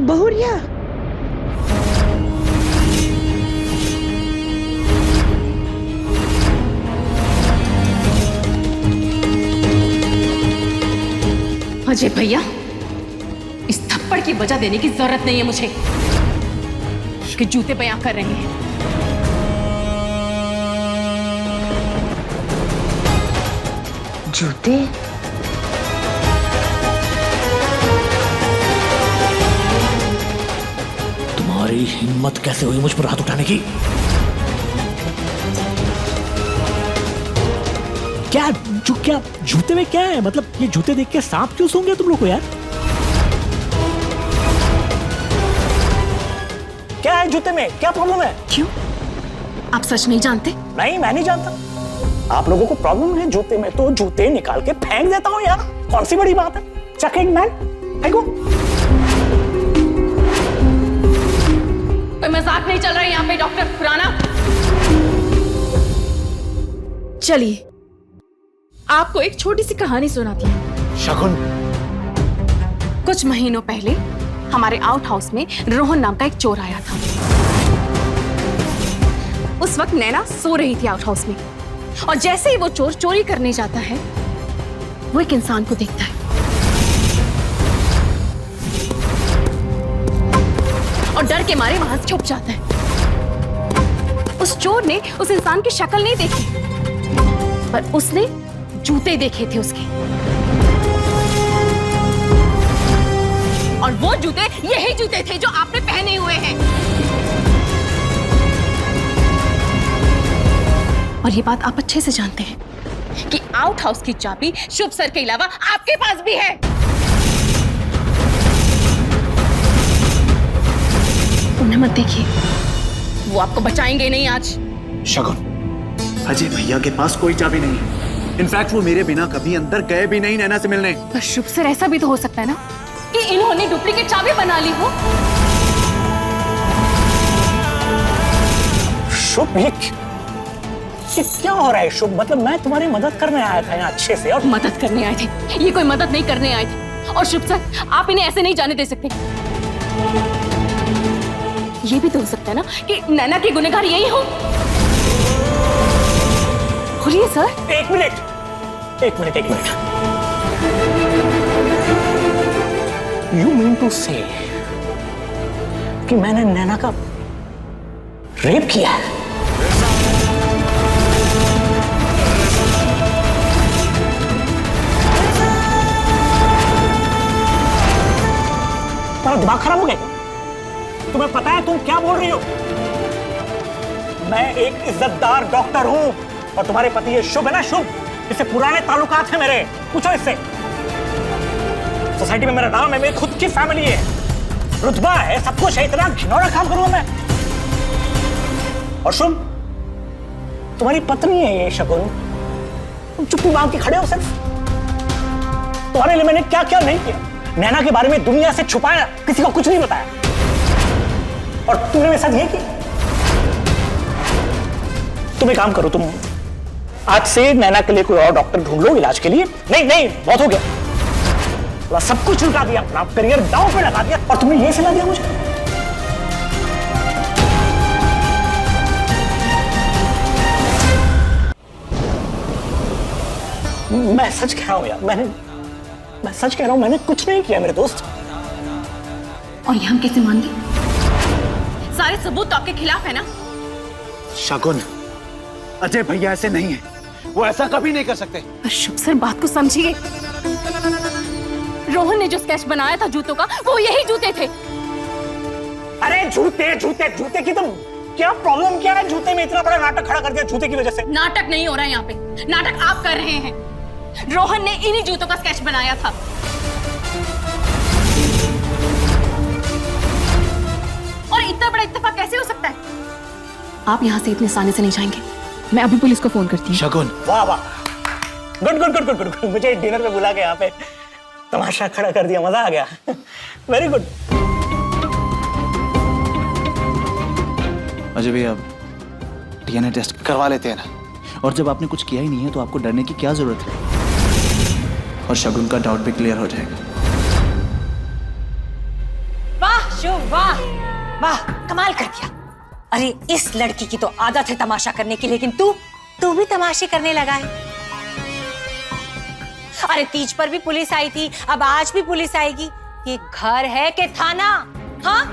बहुरिया। अजय भैया, इस थप्पड़ की वजह देने की जरूरत नहीं है मुझे कि जूते बयां कर रहे हैं। जूते? तुम्हारी हिम्मत कैसे हुई मुझ पर हाथ उठाने की? क्या जूते में क्या है? मतलब ये जूते देख के सांप क्यों सूंघे तुम लोग को यार? क्या है जूते में? क्या प्रॉब्लम है? क्यों? आप सच नहीं जानते? नहीं, मैं नहीं जानता। आप लोगों को प्रॉब्लम है जूते में तो जूते निकाल के फेंक देता हूँ यार। कौन सी बड़ी बात है? चक इट मैन, फेंको। कोई मजाक नहीं चल रहा है यहाँ पे डॉक्टर खुराना। चलिए आपको एक छोटी सी कहानी सुनाती हूँ। शगुन, कुछ महीनों पहले हमारे आउट हाउस में रोहन नाम का एक चोर आया था। उस वक्त नैना सो रही थी आउट हाउस में और जैसे ही वो चोर चोरी करने जाता है वो एक इंसान को देखता है और डर के मारे वहां से छुप जाता है। उस चोर ने उस इंसान की शक्ल नहीं देखी पर उसने जूते देखे थे उसके, और वो जूते यही जूते थे जो आपने पहने हुए हैं। और ये बात आप अच्छे से जानते हैं कि आउट हाउस की चाबी शुभ सर के अलावा आपके पास भी है। उन्हें मत देखिए, वो आपको बचाएंगे नहीं आज। शगुन, अजय भैया के पास कोई चाबी नहीं है। इनफैक्ट वो मेरे बिना कभी अंदर गए भी नहीं नैना से मिलने। पर शुभ सर ऐसा भी तो हो सकता है ना कि इन्होंने डुप्लीकेट चाबी बना ली हो। शुभ, ये क्या हो रहा है शुभ? मतलब मैं तुम्हारी मदद करने आया था यहाँ अच्छे से। और मदद करने आए थे? ये कोई मदद नहीं करने आए थे। और शुभ सर आप इन्हें ऐसे नहीं जाने दे सकते। ये भी तो हो सकता है ना कि नैना के गुनहगार यही हो। बोलिए सर। एक मिनट। यू मीन टू से कि मैंने नैना का रेप किया है? तुम्हारा दिमाग खराब हो गया? तुम्हें पता है तुम क्या बोल रही हो? मैं एक इज्जतदार डॉक्टर हूं और तुम्हारे पति ये शुभ है ना, शुभ, इससे पुराने ताल्लुकात हैं मेरे। पूछो इससे। सोसाइटी में मेरा नाम है, मेरी खुद की फैमिली है, रुतबा है, सब कुछ है। इतना घिनौना काम करूंगा मैं? और शुभ, तुम्हारी पत्नी है ये शगुन, तुम चुप्पी मांग के खड़े हो सिर्फ। तुम्हारे लिए मैंने क्या क्या नहीं किया। नैना के बारे में दुनिया से छुपाया, किसी को कुछ नहीं बताया, और तुमने मेरे साथ ये किया। तुम एक काम करो, तुम आज से नैना के लिए कोई और डॉक्टर ढूंढ लो इलाज के लिए। नहीं, बहुत हो गया। सब कुछ लुटा दिया, अपना करियर दांव पे लगा दिया, और तुमने ये सलाह दिया मुझे। मैं सच कह रहा हूं यार, मैं सच कह रहा हूं, मैंने कुछ नहीं किया मेरे दोस्त। और ये हम कैसे मान लें? सारे सबूत तो आपके खिलाफ है ना? शगुन, अजय भैया ऐसे नहीं है, वो ऐसा कभी नहीं कर सकते। पर शुभ सर बात को समझिए। रोहन ने जो स्केच बनाया था जूतों का, वो यही जूते थे। अरे जूते की तुम क्या प्रॉब्लम क्या है? जूते में इतना बड़ा नाटक खड़ा कर दिया जूते की वजह से। नाटक नहीं हो रहा है यहाँ पे, नाटक आप कर रहे हैं। रोहन ने इन्हीं जूतों का स्केच बनाया था। और इतना बड़ा इत्तेफाक कैसे हो सकता है? आप यहाँ से इतने आसानी से नहीं जाएंगे। मैं अभी पुलिस को फोन करती हूँ। शगुन, वाह, गुड। मुझे डिनर पे बुला के यहाँ पे तमाशा खड़ा कर दिया, मजा आ गया। Very good. अजय भैया, डीएनए टेस्ट करवा लेते हैं ना। और जब आपने कुछ किया ही नहीं है तो आपको डरने की क्या जरूरत है? और शगुन का डाउट भी क्लियर हो जाएगा। वाह वाह वाह, कमाल कर दिया। अरे इस लड़की की तो आदत है तमाशा करने की, लेकिन तू भी तमाशे करने लगा है। अरे तीज पर भी पुलिस आई थी, अब आज भी पुलिस आएगी। ये घर है कि थाना? हाँ,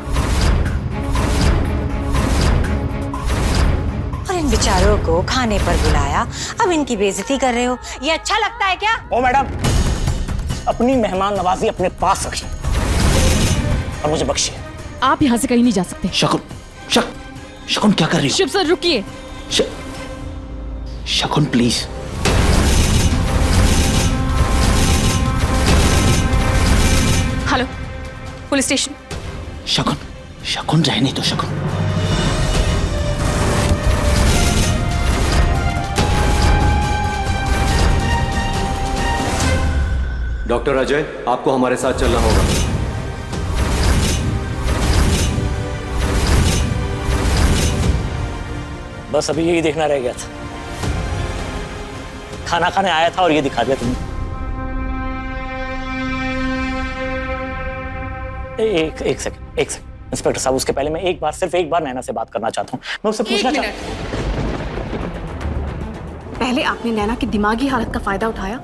और इन बेचारों को खाने पर बुलाया, अब इनकी बेइज्जती कर रहे हो। ये अच्छा लगता है क्या? ओ मैडम, अपनी मेहमान नवाजी अपने पास रखिए और मुझे बख्शिए। आप यहाँ से कहीं नहीं जा सकते। शकुन क्या कर रही हो? शुभ सर रुकिए। शकुन प्लीज। Hello, police station. शकुन रहने दो शकुन। डॉक्टर अजय, आपको हमारे साथ चलना होगा। बस अभी यही देखना रह गया था। खाना खाने आया था और ये दिखा दिया तुमने। एक सेकंड इंस्पेक्टर साहब, उसके पहले मैं सिर्फ एक बार नैना से बात करना चाहता हूँ। मैं उससे पूछना चाहता हूँ। पहले आपने नैना की दिमागी हालत का फायदा उठाया,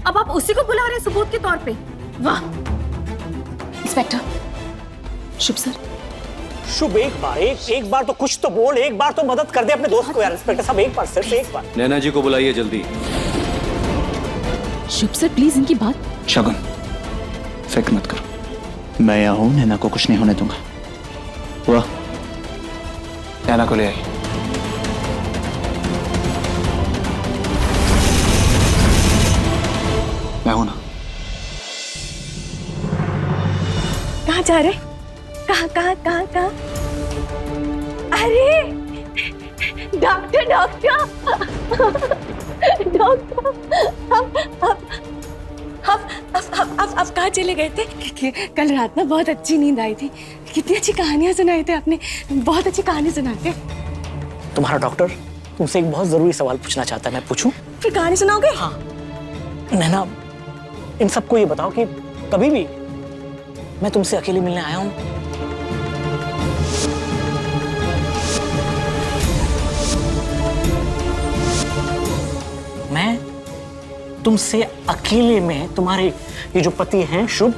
अब आप उसी को बुला रहे हैं सबूत के तौर पे। वाह इंस्पेक्टर। शुभ सर। शुभ, एक बार तो कुछ तो बोल, एक बार तो मदद कर दे अपने दोस्त को यार। इंस्पेक्टर साहब एक बार, सिर्फ एक बार। नैना जी को बुलाइए जल्दी। शुभ सर प्लीज इनकी बात। शकुन फिक्र मत करो, मैं यहाँ हूँ, नैना को कुछ नहीं होने दूंगा। वाह, नैना को ले आई। मैं हूं ना। कहाँ जा रहे? कहाँ? अरे डॉक्टर अब कहाँ चले गए थे? कल रात ना बहुत अच्छी नींद आई थी। कितनी अच्छी कहानियां सुनाई थे आपने, बहुत अच्छी कहानी सुनाई थे। तुम्हारा डॉक्टर तुमसे एक बहुत जरूरी सवाल पूछना चाहता है, मैं पूछूं? फिर कहानी सुनाओगे? हाँ नैना, इन सबको ये बताओ कि कभी भी मैं तुमसे अकेले मिलने आया हूं? मैं तुमसे अकेले में, तुम्हारे ये जो पति हैं शुभ,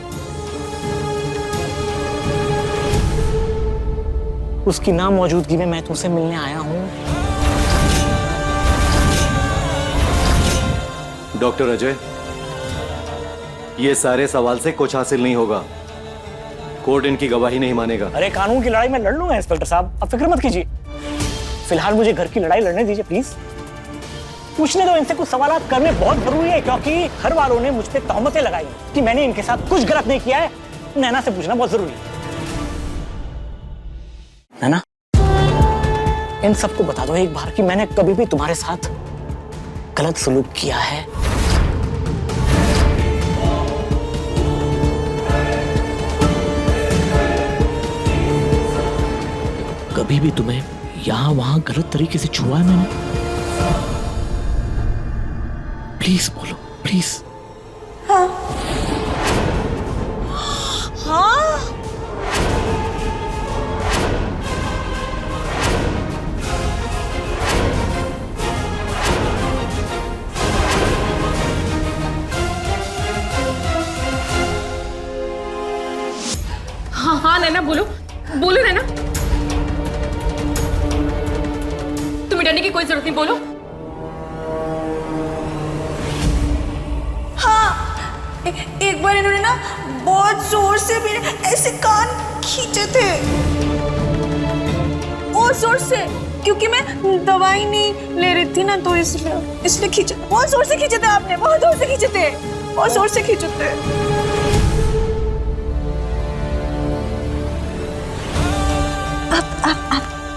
उसकी ना मौजूदगी में मैं तुमसे मिलने आया हूं। डॉक्टर अजय, ये सारे सवाल से कुछ हासिल नहीं होगा। कोर्ट इनकी गवाही नहीं मानेगा। अरे कानून की लड़ाई मैं लड़ लूंगा इंस्पेक्टर साहब, आप फिक्र मत कीजिए। फिलहाल मुझे घर की लड़ाई लड़ने दीजिए प्लीज। पूछने दो इनसे, कुछ सवाल करने बहुत जरूरी है, क्योंकि घर वालों ने मुझ पे तहमतें लगाई कि मैंने इनके साथ कुछ गलत नहीं किया है। नैना से पूछना बहुत जरूरी है। नैना, इन सबको बता दो एक बार कि मैंने कभी भी तुम्हारे साथ गलत सलूक किया है? कभी भी तुम्हें यहां वहां गलत तरीके से छुआ है मैंने? प्लीज बोलो, प्लीज। हाँ। हाँ? हाँ नैना, बोलो नैना। तुम्हें डरने की कोई जरूरत नहीं, बोलो। एक बार इन्होंने ना बहुत जोर से मेरे ऐसे कान खींचे थे, और जोर से, क्योंकि मैं दवाई नहीं ले रही थी ना, तो इसलिए खींचे। बहुत जोर से खींचे थे आपने, बहुत जोर से खींचे थे, बहुत जोर से खींचे थे।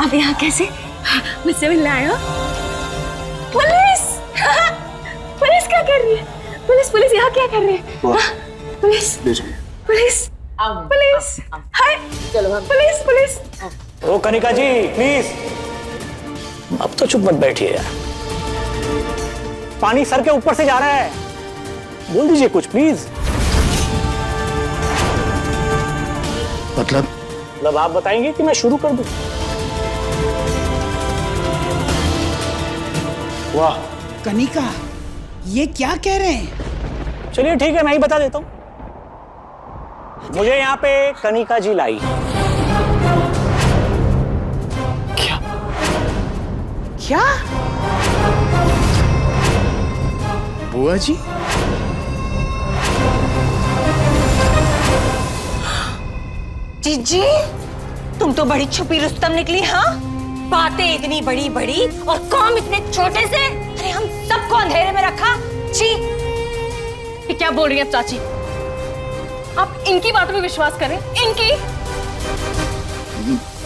अब यहाँ कैसे? मुझसे मिलने आए हो? पुलिस पुलिस क्या कर रही है? पुलिस यहाँ क्या कर रही है? Police hi, police. ओ कनिका जी प्लीज, अब तो चुप मत बैठिए यार। पानी सर के ऊपर से जा रहा है, बोल दीजिए कुछ प्लीज। मतलब मतलब आप बताएंगे कि मैं शुरू कर दूं? वाह, कनिका, ये क्या कह रहे हैं? चलिए ठीक है, मैं ही बता देता हूं। मुझे यहाँ पे कनिका जी लाई। क्या? बुआ जी? जीजी, तुम तो बड़ी छुपी रुस्तम निकली। हाँ, बातें इतनी बड़ी बड़ी और काम इतने छोटे से। अरे हम सबको अंधेरे में रखा। छी, ये क्या बोल रही हैं चाची? आप इनकी बातों में विश्वास करें? इनकी?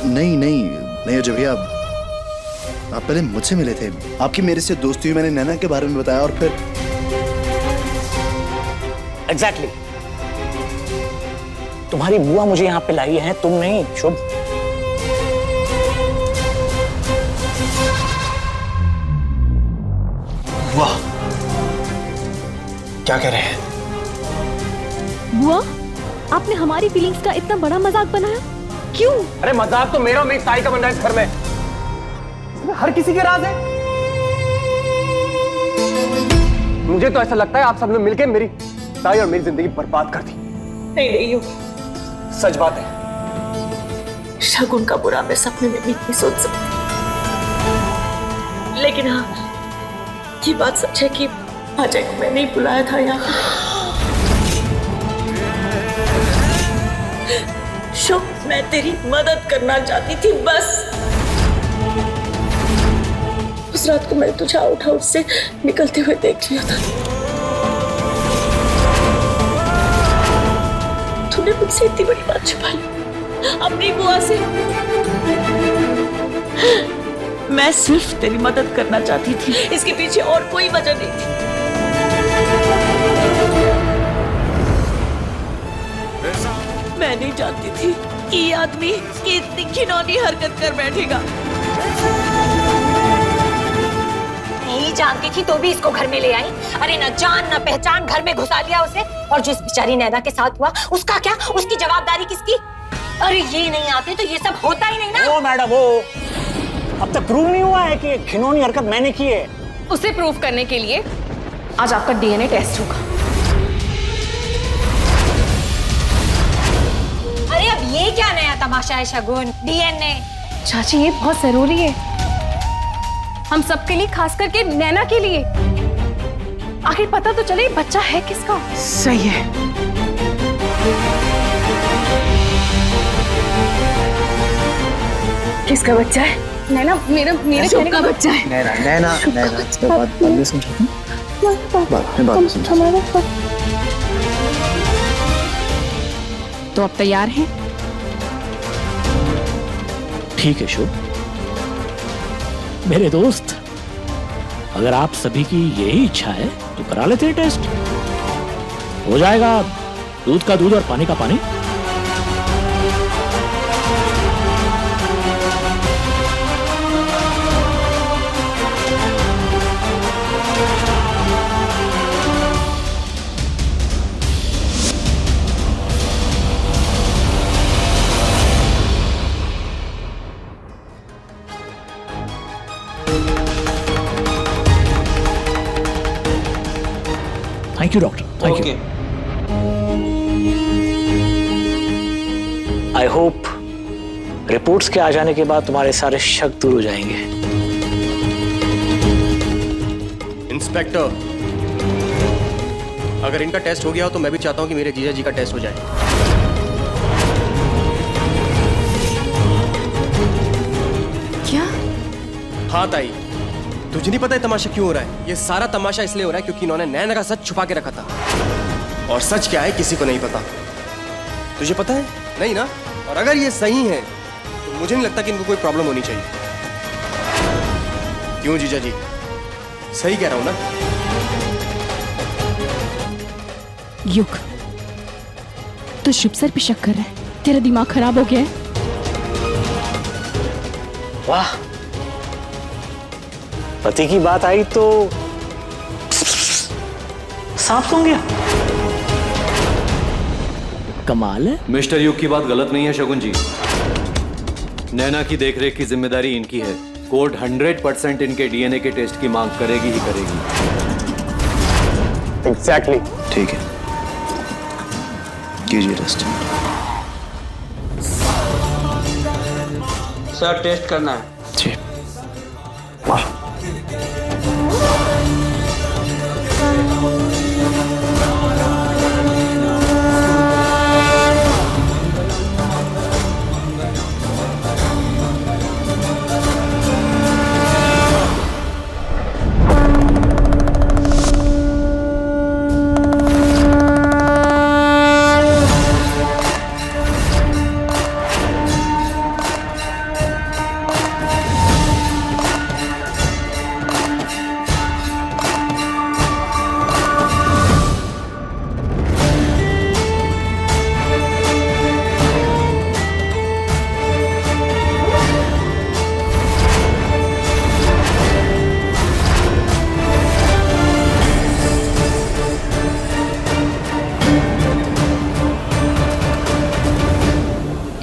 नहीं नहीं नहीं अजय भैया, आप पहले मुझसे मिले थे, आपकी मेरे से दोस्ती हुई, मैंने नैना के बारे में बताया और फिर एग्जैक्टली तुम्हारी बुआ मुझे यहाँ पे लाई है, तुम नहीं। शुभ, वाह, क्या कह रहे हैं? बुआ, आपने हमारी फीलिंग्स का इतना बड़ा मजाक बनाया क्यों? अरे मजाक तो मेरा और मेरी ताई का बन रहा है इस घर में। इसमें हर किसी के राज है। मुझे तो ऐसा लगता है आप सब ने मिलकर मेरी ताई और मेरी जिंदगी बर्बाद कर दी। नहीं नहीं यूं, सच बात है। शगुन का बुरा मैं सपने में भी नहीं सोच सकती, लेकिन हाँ, ये बात सच है कि अजय को मैंने ही बुलाया था यहाँ। शुभ, मैं तेरी मदद करना चाहती थी बस। उस रात को मैंने तुझे आउट हाउस से निकलते हुए देख लिया था। तूने मुझसे इतनी बड़ी बात छुपाई अपनी बुआ से। मैं सिर्फ तेरी मदद करना चाहती थी, इसके पीछे और कोई वजह नहीं थी। मैं नहीं जानती थी कि ये आदमी ये इतनी घिनौनी हरकत कर बैठेगा। नहीं जानती थी तो भी इसको घर में ले आई। अरे न जान न पहचान, घर में घुसा लिया उसे। और जो इस बेचारी नैना के साथ हुआ, उसका क्या? उसकी जवाबदारी किसकी? अरे ये नहीं आते तो ये सब होता ही नहीं ना। ओ मैडम, वो अब तक प्रूव नहीं हुआ है कि ये घिनौनी हरकत मैंने की है। उसे प्रूव करने के लिए आज आपका डीएनए टेस्ट होगा। अरे अब ये क्या नया तमाशा है शगुन? डीएनए? चाची, ये बहुत जरूरी है हम सबके लिए, खास करके नैना के लिए। आखिर पता तो चले बच्चा है किसका। सही है। किसका बच्चा है? नैना, मेरे कहने का बच्चा है। नैना नैना नैना, इसके बाद में समझाता हूँ, बाद में समझाता हूँ। तो अब तैयार हैं? ठीक है शुभ, मेरे दोस्त, अगर आप सभी की यही इच्छा है तो करा लेते हैं टेस्ट। हो जाएगा दूध का दूध और पानी का पानी। Thank you doctor, thank you. I hope reports के आ जाने के बाद तुम्हारे सारे शक दूर हो जाएंगे। इंस्पेक्टर, अगर इनका टेस्ट हो गया हो तो मैं भी चाहता हूं कि मेरे जीजा जी का टेस्ट हो जाए। क्या? हाँ ताई, तुझे नहीं पता है तमाशा क्यों हो रहा है? ये सारा तमाशा इसलिए हो रहा है क्योंकि इन्होंने नैना का सच छुपा के रखा था। और सच क्या है किसी को नहीं पता। तुझे पता है? नहीं ना? और अगर ये सही है तो मुझे नहीं लगता कि इनको कोई प्रॉब्लम होनी चाहिए। क्यों जीजा जी, सही कह रहा हूं ना? युग, तो शुभ सर पे शक कर रहा है? तेरा दिमाग खराब हो गया है? वाह, पति की बात आई तो सांप सूंघ गया। कमाल है। मिस्टर युग की बात गलत नहीं है शगुन जी। नैना की देखरेख की जिम्मेदारी इनकी है। कोर्ट 100% इनके डीएनए के टेस्ट की मांग करेगी ही करेगी। एग्जैक्टली। ठीक है, कीजिए टेस्ट। सर टेस्ट करना है। जी।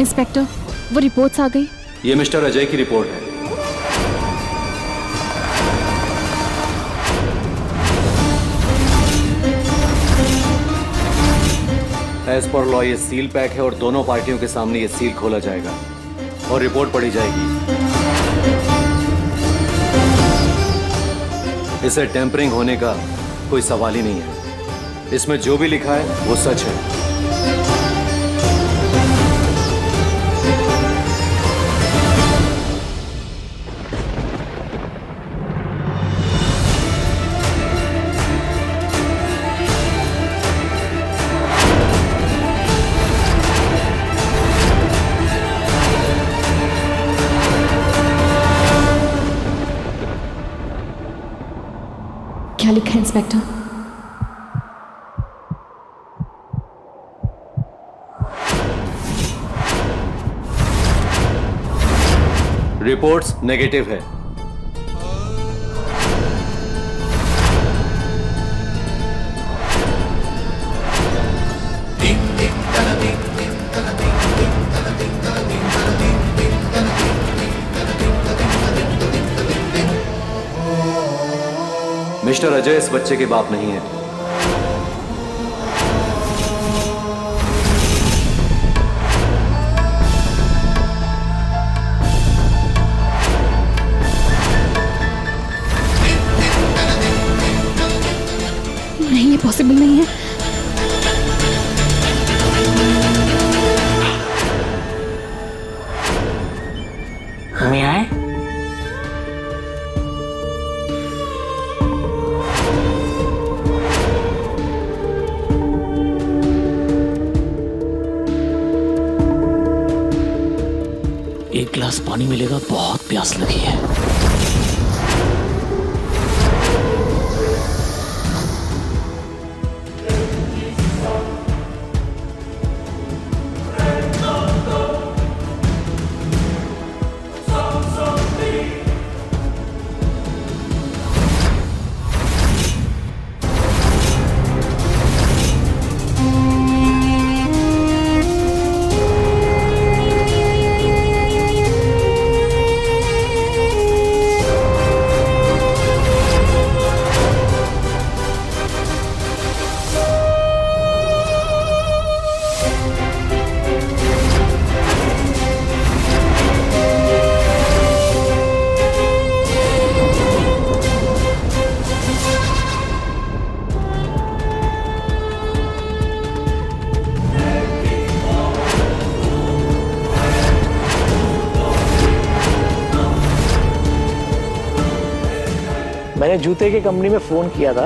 इंस्पेक्टर, वो रिपोर्ट्स आ गई। ये मिस्टर अजय की रिपोर्ट है। एज पर लॉ ये सील पैक है और दोनों पार्टियों के सामने ये सील खोला जाएगा और रिपोर्ट पढ़ी जाएगी। इसे टेम्परिंग होने का कोई सवाल ही नहीं है। इसमें जो भी लिखा है वो सच है। क्या लिखा है इंस्पेक्टर? रिपोर्ट्स नेगेटिव है। मिस्टर अजय इस बच्चे के बाप नहीं है। नहीं, ये पॉसिबल नहीं है। मैं आए? एक गिलास पानी मिलेगा, बहुत प्यास लगी है। मैंने जूते की कंपनी में फोन किया था,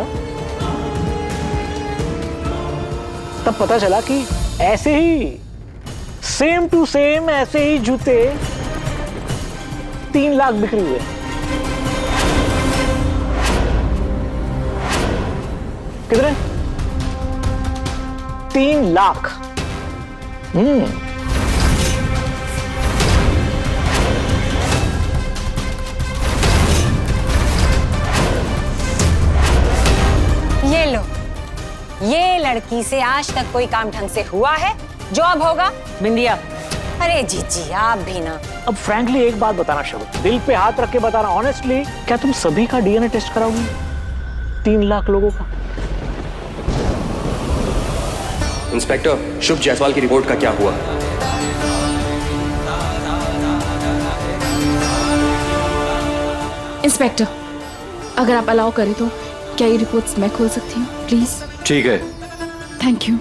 तब पता चला कि ऐसे ही सेम टू सेम ऐसे ही जूते 3 लाख बिक्री हुए। कितने? 3 लाख। ये लो, ये लड़की से आज तक कोई काम ढंग से हुआ है? जॉब होगा? बिंदिया, अरे जीजी आप भी ना, अब फ्रैंकली एक बात बताना शगुन, दिल पे हाथ रख के बताना ऑनेस्टली, क्या तुम सभी का डीएनए टेस्ट कराओगी? 3 लाख लोगों का? इंस्पेक्टर, शुभ जायसवाल की रिपोर्ट का क्या हुआ? इंस्पेक्टर, अगर आप अलाउ करें तो क्या ये रिपोर्ट्स मैं खोल सकती हूँ प्लीज? ठीक है। Thank you.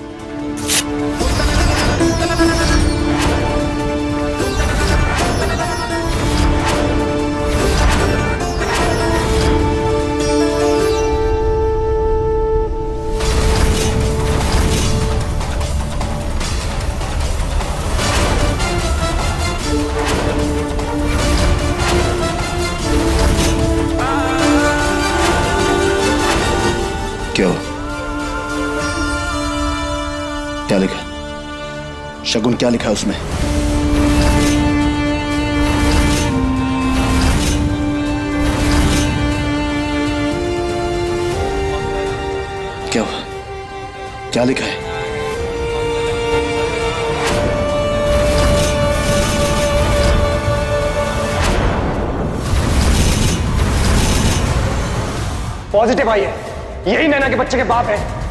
क्या हुआ? क्या लिखा है? शगुन क्या लिखा है उसमें? क्या हुआ? क्या लिखा है? पॉजिटिव आई है, यही नैना के बच्चे के बाप है।